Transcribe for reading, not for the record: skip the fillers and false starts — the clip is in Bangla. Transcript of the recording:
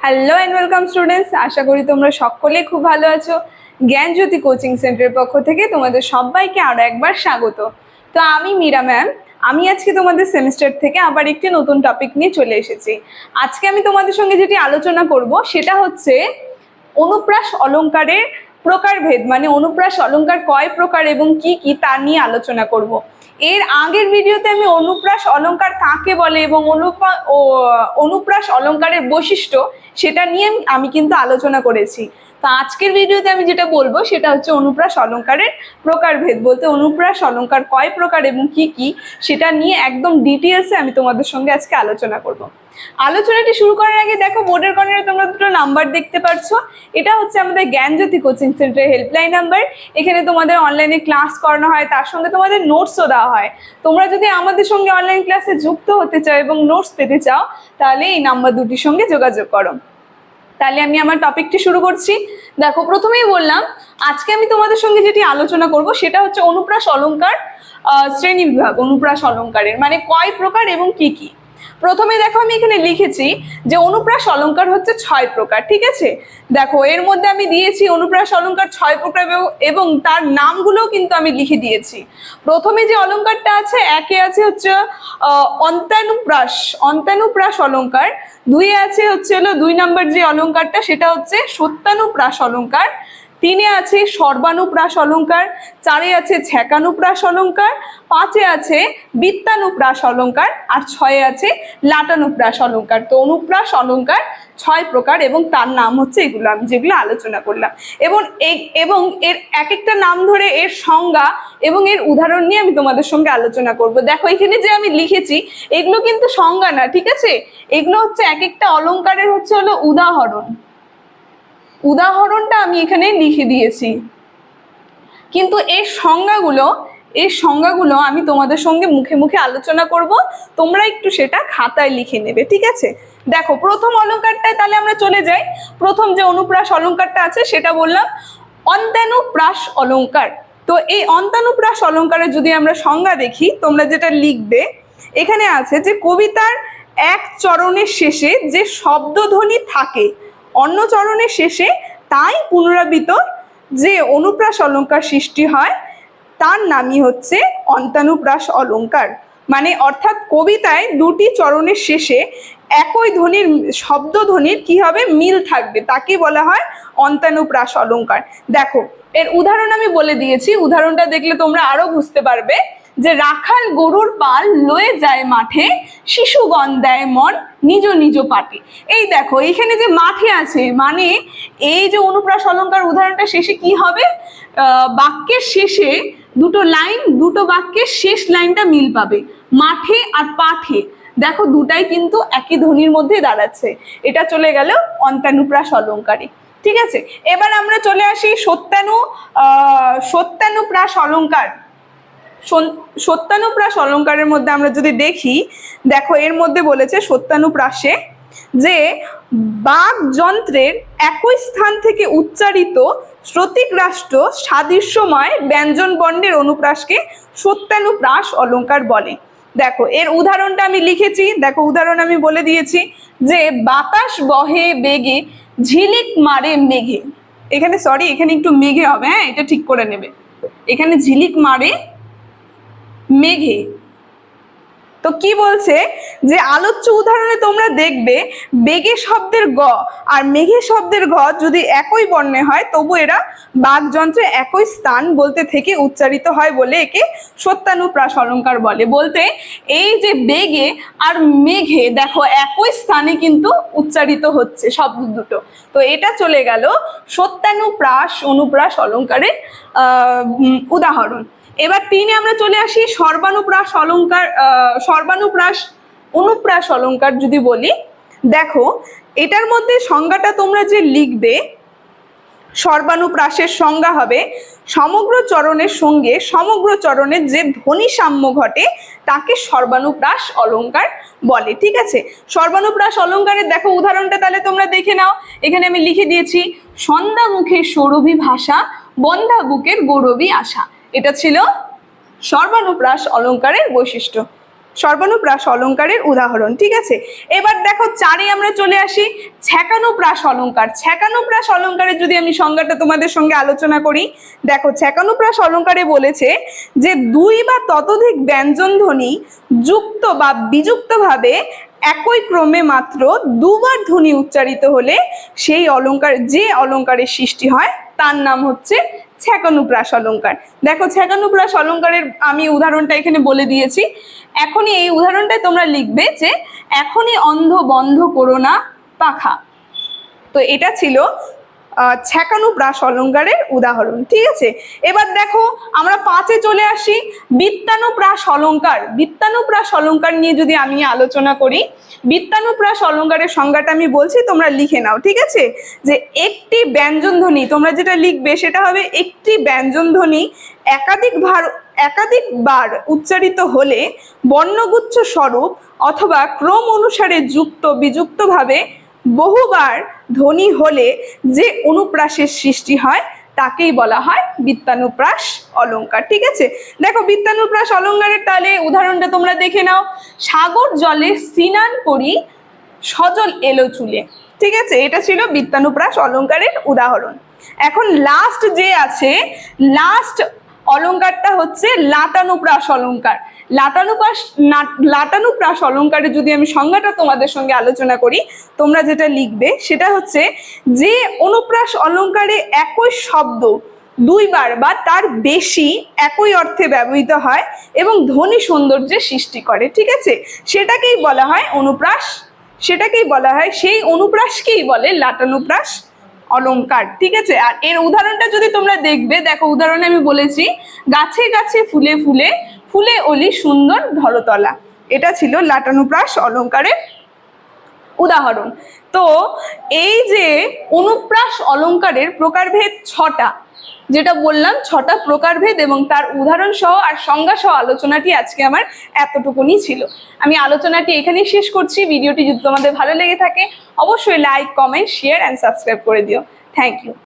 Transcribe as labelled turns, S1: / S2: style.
S1: হ্যালো এন্ড ওয়েলকাম স্টুডেন্টস, আশা করি তোমরা সকলে খুব ভালো আছো। জ্ঞানজ্যোতি কোচিং সেন্টারের পক্ষ থেকে তোমাদের সবাইকে আরো একবার স্বাগত। তো আমি মীরা ম্যাম, আমি আজকে তোমাদের সেমিস্টার থেকে আবার একটি নতুন টপিক নিয়ে চলে এসেছি। আজকে আমি তোমাদের সঙ্গে যেটি আলোচনা করব সেটা হচ্ছে অনুপ্রাস অলংকারের প্রকারভেদ, মানে অনুপ্রাস অলংকার কয় প্রকার এবং কি কি তা নিয়ে আলোচনা করব। এর আগের ভিডিওতে আমি অনুপ্রাস অলংকার কাকে বলে এবং অনুপ্রাস অলংকারের বৈশিষ্ট্য সেটা নিয়ে আমি কিন্তু আলোচনা করেছি। তো আজকের ভিডিওতে আমি যেটা বলবো সেটা হচ্ছে অনুপ্রাস অলংকারের প্রকারভেদ, বলতে অনুপ্রাস অলংকার কয় প্রকার এবং কি কি সেটা নিয়ে একদম ডিটেলসে আমি তোমাদের সঙ্গে আজকে আলোচনা করব। আলোচনাটি শুরু করার আগে দেখো বোর্ডের কর্নারে তোমরা দুটো নাম্বার দেখতে পাচ্ছ। এটা হচ্ছে আমাদের জ্ঞানজ্যোতি কোচিং সেন্টারের হেল্পলাইন নাম্বার। এখানে তোমাদের অনলাইনে ক্লাস করানো হয়, তার সঙ্গে তোমাদের নোটসও দেওয়া হয়। তোমরা যদি আমাদের সঙ্গে অনলাইন ক্লাসে যুক্ত হতে চাও এবং নোটস পেতে চাও তাহলে এই নাম্বার দুটির সঙ্গে যোগাযোগ করো। তাহলে আমি আমার টপিকটি শুরু করছি। দেখো, প্রথমেই বললাম আজকে আমি তোমাদের সঙ্গে যেটি আলোচনা করব সেটা হচ্ছে অনুপ্রাস অলংকার শ্রেণী বিভাগ। অনুপ্রাস অলংকারের মানে কয় প্রকার এবং কি কি। প্রথমে দেখো আমি এখানে লিখেছি যে অনুপ্রাস অলংকার হচ্ছে 6 প্রকার, ঠিক আছে। দেখো এর মধ্যে আমি দিয়েছি অনুপ্রাস অলংকার 6 প্রকার এবং তার নামগুলো কিন্তু আমি লিখে দিয়েছি। প্রথমে যে অলংকারটা আছে, একে আছে হচ্ছে অন্তানুপ্রাস অলংকার, দুইয়ে আছে হচ্ছে 2 নম্বর যে অলংকারটা সেটা হচ্ছে সত্যানুপ্রাস অলংকার, 3-এ আছে সর্বানুপ্রাস অলংকার, 4-এ আছে ছ্যাকানুপ্রাস অলংকার, 5-এ আছে বৃত্তানুপ্রাস অলংকার, আর 6-এ আছে লাটানুপ্রাস অলংকার। তো অনুপ্রাস অলংকার 6 প্রকার এবং তার নাম হচ্ছে এগুলো আমি যেগুলো আলোচনা করলাম। এবং এর এক একটা নাম ধরে এর সংজ্ঞা এবং এর উদাহরণ নিয়ে আমি তোমাদের সঙ্গে আলোচনা করব। দেখো এখানে যে আমি লিখেছি এগুলো কিন্তু সংজ্ঞা না, ঠিক আছে। এগুলো হচ্ছে এক একটা অলংকারের হচ্ছে উদাহরণটা আমি এখানে লিখে দিয়েছি, কিন্তু এর সংজ্ঞাগুলো আমি তোমাদের সঙ্গে মুখে মুখে আলোচনা করব, তোমরা একটু সেটা খাতায় লিখে নেবে, ঠিক আছে। দেখো প্রথম অলংকারটায় তাহলে আমরা চলে যাই। প্রথম যে অনুপ্রাস অলংকারটা আছে সেটা বললাম অন্তানুপ্রাস অলংকার। তো এই অন্তানুপ্রাস অলংকারের যদি আমরা সংজ্ঞা দেখি, তোমরা যেটা লিখবে এখানে আছে যে কবিতার এক চরণের শেষে যে শব্দধ্বনি থাকে অন্য চরণের শেষে তাই পুনরাবৃত্ত যে অনুপ্রাস অলংকার সৃষ্টি হয় তার নামই হচ্ছে অন্তানুপ্রাস অলংকার। মানে অর্থাৎ কবিতায় দুটি চরণের শেষে একই ধ্বনির শব্দধ্বনির কি হবে, মিল থাকবে, তাকে বলা হয় অন্তানুপ্রাস অলংকার। দেখো এর উদাহরণ আমি বলে দিয়েছি, উদাহরণটা দেখলে তোমরা আরো বুঝতে পারবে। যে রাখাল গরুর পাল লয়ে যায় মাঠে, শিশুগণ দেয় মন নিজ নিজ পাটে। এই দেখো এখানে যে মাঠে আছে, মানে এই যে অনুপ্রাস অলংকার উদাহরণটা শেষে কি হবে, বাক্যের শেষে দুটো বাক্যের শেষ লাইনটা মিল পাবে, মাঠে আর পাঠে। দেখো দুটাই কিন্তু একই ধ্বনির মধ্যে দাঁড়াচ্ছে। এটা চলে গেল অন্তানুপ্রাস অলংকারে, ঠিক আছে। এবার আমরা চলে আসি সত্যানুপ্রাস অলংকার। সত্যানুপ্রাস অলংকারের মধ্যে আমরা যদি দেখি, দেখো এর মধ্যে বলেছে সত্যানুপ্রাসে যে বাকযন্ত্রের একই স্থান থেকে উচ্চারিত শ্রুতিগ্রাষ্ট সাদৃশ্যময় ব্যঞ্জন বর্ণের অনুপ্রাসকে সত্যানুপ্রাস অলংকার বলে। দেখো এর উদাহরণটা আমি লিখেছি, দেখো উদাহরণ আমি বলে দিয়েছি যে বাতাস বহে বেগে ঝিলিক মারে মেঘে। এখানে এখানে একটু মেঘে হবে, হ্যাঁ এটা ঠিক করে নেবে। এখানে ঝিলিক মারে মেঘে। তো কি বলছে যে আলোচ্য উদাহরণে তোমরা দেখবে বেগে শব্দের গ আর মেঘে শব্দের ঘ যদি একই বর্ণে হয় তবু এরা বাকযন্ত্রে একই স্থান বলতে থেকে উচ্চারিত হয় বলে একে সত্যানুপ্রাস অলংকার বলে। বলতে এই যে বেগে আর মেঘে দেখো একই স্থানে কিন্তু উচ্চারিত হচ্ছে শব্দ দুটো, তো এটা চলে গেল অনুপ্রাস অলংকারের উদাহরণ। এবার 3-এ আমরা চলে আসি অনুপ্রাস অলংকার যদি বলি। দেখো এটার মধ্যে সংজ্ঞাটা তোমরা যে লিখবে, সর্বানুপ্রাসের সংজ্ঞা হবে সমগ্র চরণের সঙ্গে সমগ্র চরণের যে ধ্বনি সাম্য ঘটে তাকে সর্বানুপ্রাস অলংকার বলে, ঠিক আছে। সর্বানুপ্রাস অলংকারের দেখো উদাহরণটা তাহলে তোমরা দেখে নাও। এখানে আমি লিখে দিয়েছি সন্ধ্যা মুখের সৌরভী ভাষা, বন্ধা বুকের গৌরবী আশা। এটা ছিল সর্বানুপ্রাস অলংকারের বৈশিষ্ট্য। সর্বানুপ্রাস অলঙ্কারের উদাহরণ। ঠিক আছে, এবার দেখো 4-এ আমরা চলে আসি, ছ্যাকানুপ্রাস অলঙ্কার। ছ্যাকানুপ্রাস অলঙ্কারের যদি আমি সংজ্ঞাটা তোমাদের সঙ্গে আলোচনা করি, দেখো ছ্যাকানুপ্রাস অলঙ্কারে বলেছে যে 2 বা ততোধিক ব্যঞ্জন ধ্বনি যুক্ত বা বিযুক্ত ভাবে একই ক্রমে মাত্র 2 বার ধ্বনি উচ্চারিত হলে সেই অলঙ্কার, যে অলঙ্কারের সৃষ্টি হয় তার নাম হচ্ছে ছ্যাকানুপ্রাস অলঙ্কার। দেখো ছ্যাকানুপ্রাস অলঙ্কারের আমি উদাহরণটা এখানে বলে দিয়েছি। এখনই এই উদাহরণটায় তোমরা লিখবে যে এখনই অন্ধ বন্ধ করো না পাখা। তো এটা ছিল ছ্যাকানুপ্রাস অলঙ্কারের উদাহরণ। ঠিক আছে, এবার দেখো আমরা 5-এ চলে আসি, বৃত্তানুপ্রাস অলঙ্কার। বৃত্তানুপ্রাস অলঙ্কার নিয়ে যদি আমি আলোচনা করি, বৃত্তানুপ্রাস অলঙ্কারের সংজ্ঞাটা আমি বলছি, তোমরা লিখে নাও। ঠিক আছে, যে একটি ব্যঞ্জন ধ্বনি, তোমরা যেটা লিখবে সেটা হবে একটি ব্যঞ্জন ধ্বনি একাধিকবার উচ্চারিত হলে বর্ণগুচ্ছ স্বরূপ অথবা ক্রম অনুসারে যুক্ত বিযুক্ত ভাবে বহুবার ধ্বনি হলে যে অনুপ্রাসের সৃষ্টি হয় তাকেই বলা হয় বৃত্তানুপ্রাস অলঙ্কার। ঠিক আছে, দেখো বৃত্তানুপ্রাস অলঙ্কারের তাহলে উদাহরণটা তোমরা দেখে নাও, সাগর জলে স্নান করি সজল এলো চুলে। ঠিক আছে, এটা ছিল বৃত্তানুপ্রাস অলঙ্কারের উদাহরণ। এখন লাস্ট যে আছে, লাস্ট অলঙ্কারটা হচ্ছে লাটানুপ্রাস অলঙ্কার। লাটানুপ্রাস অলঙ্কারে যদি আমি সংজ্ঞাটা তোমাদের সঙ্গে আলোচনা করি, তোমরা যেটা লিখবে সেটা হচ্ছে যে অনুপ্রাস অলঙ্কারে একই শব্দ 2 বার বা তার বেশি একই অর্থে ব্যবহৃত হয় এবং ধ্বনি সৌন্দর্যের সৃষ্টি করে। ঠিক আছে, সেটাকেই বলা হয় অনুপ্রাস, সেটাকেই বলা হয়, সেই অনুপ্রাসকেই বলে লাটানুপ্রাস অলঙ্কার। ঠিক আছে, আর এর উদাহরণটা যদি তোমরা দেখবে, দেখো উদাহরণে আমি বলেছি গাছে গাছে ফুলে ফুলে ফুলে অলি সুন্দর ধরতলা। এটা ছিল লাটানুপ্রাস অলঙ্কারের উদাহরণ। তো এই যে অনুপ্রাস অলঙ্কারের প্রকারভেদ 6টা, যেটা বললাম 6টা প্রকারভেদ এবং তার উদাহরণ সহ আর সংজ্ঞা সহ আলোচনাটি আজকে আমার এতটুকুনি ছিল। আমি আলোচনাটি এখানেই শেষ করছি। ভিডিওটি যদি তোমাদের ভালো লেগে থাকে অবশ্যই like, comment, share and subscribe করে দিও। Thank you.